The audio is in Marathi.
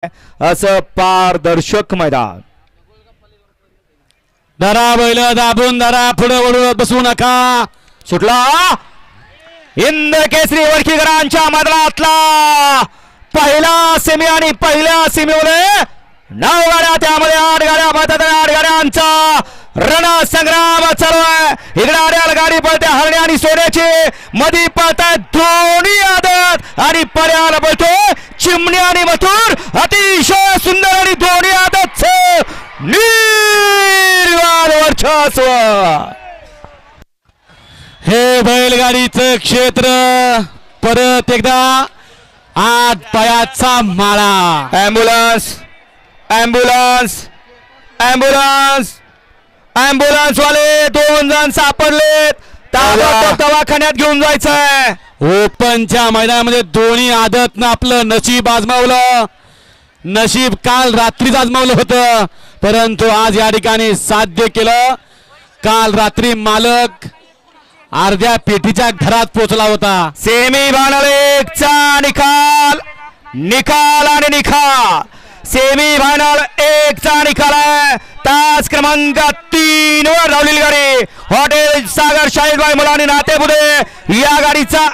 असं पारदर्शक मैदान. धरा बैल दाबून धरा, पुढे वळून बसू नका. सुटला हिंद केसरी वडकीकरांच्या मैदानातला पहिला सेमी आणि पहिल्या सेमीवर 9 गाड्या, त्यामध्ये 8 गाड्या, 8 गाड्यांचा रणसंग्राम चालू आहे. इकडे आड्याला गाडी पळते हरणे आणि सोन्याची, मध्ये पळताय दोन्ही आदत आणि पर्याला पळतोय चिमणी आणि मथुर. अतिशय सुंदर आणि दोन्ही आदत निर्वाद वर्चस्व. हे बैलगाडीचं क्षेत्र परत एकदा आत पायाचा माळा. ॲम्ब्युलन्स ॲम्ब्युलन्स ॲम्ब्युलन्स ॲम्ब्युलन्स वाले 2 जण सापडलेत, ताबडतोब दवाखान्यात घेऊन जायचंय. ओपनच्या मैदानामध्ये दोन्ही आदतनं आपलं नशीब आजमावलं. नशीब काल रात्रीच आजमावलं होतं, परंतु आज या ठिकाणी साध्य केलं. काल रात्री मालक अर्ध्या पेटीच्या घरात पोहोचला होता. सेमी फायनल 1चा निकाल, निकाल आणि निकाल. सेमी फायनल 1चा निकाल आहे. तास क्रमांक 3 वर धावलेली गाडी हॉटेल सागर शाहीदबाई मुलानी नातेपुते या गाडीचा